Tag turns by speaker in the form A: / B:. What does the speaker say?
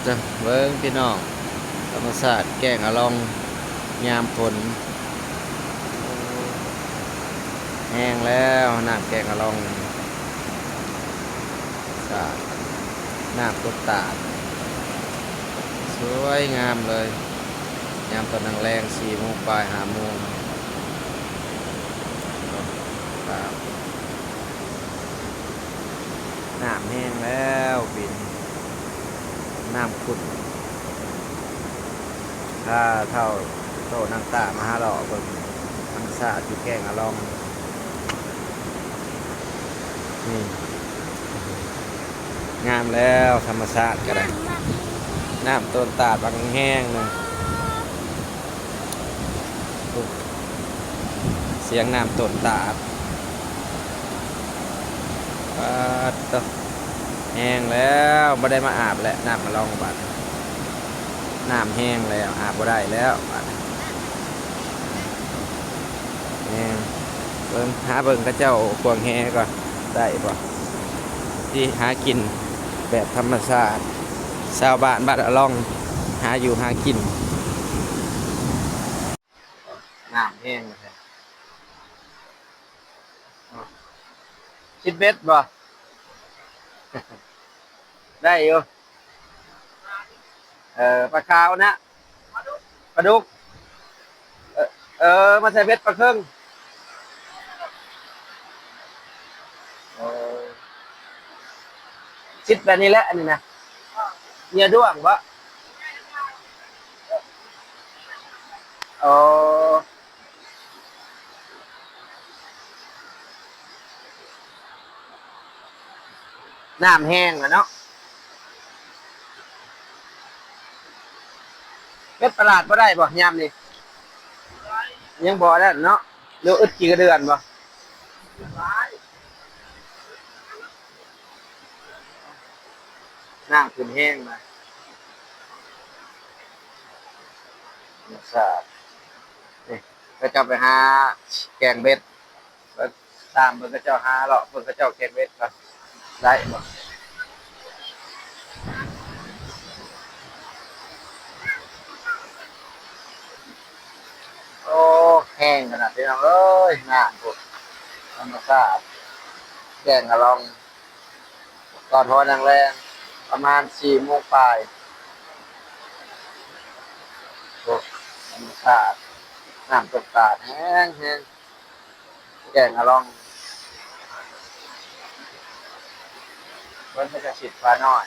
A: จะเบิ้งพี่น้องธรรมศาสตร์แกงอะลองยามฝนแห้งแล้วน้ำแกงอะลองสาดน้ำตุ๊กตาดสวยงามเลยยามตอนแรง4 โมงปลาย5 โมงครับน้ำแห้งแล้วปินน้ำขุ่นถ้าเท่าโตนางตามาหาหล่อเบิ่งธรรมศาสตร์อยู่แกงอะลองนี่งามแล้วธรรมชาติก็ได้น้ำต้นตาดบางแห้งนะเสียงน้ำต้นตาดตแห้งแล้วไม่ได้มาอาบแล้วน้ำมาลองบัดน้ำแห้งแล้วอาบไม่ได้แล้วบัดแห้งเบิ่งหาเบิ่งกระเจ้าพวงแห้ก่อนได้ป่ะที่หากินแบบธรรมชาติชาวบ้านบ้านอะล่องหาอยู่หากินน้ำแห้งเลยชิดเบ็ดบ่ได้อยู่ปลาขาวนะปลาดุกเออมาใส่เบ็ดปลาเครื่องเออชิดแบบนี้แหละอันนี้นะเนื้อด้วงบ่อ๋อน้ำแห้งแล้วเนาะเบ็ดประหลาดบ่ได้บ่ยามนี่ยังบ่ได้เนาะเดี๋ยวอึดกี่เดือนบ่น้ำขึ้นแห้งมาสาดนี่ก็จะไปหาแกงเบ็ดตามเพิ่นก็เจ้าหาเลาะเพิ่นก็เจ้าแกงเบ็ดก็ได้บ่โอ้แห้งขนาดนี้น้องเอ้ยน้ำพุ่นธรรมชาติแกงอะลองตอนพอนางแรงประมาณ4 โมงปลายโอ้ธรรมชาติน้ำตกตาดแห้งแห้งแกงอะลองเพิ่นก็จะฉีดปลาน้อย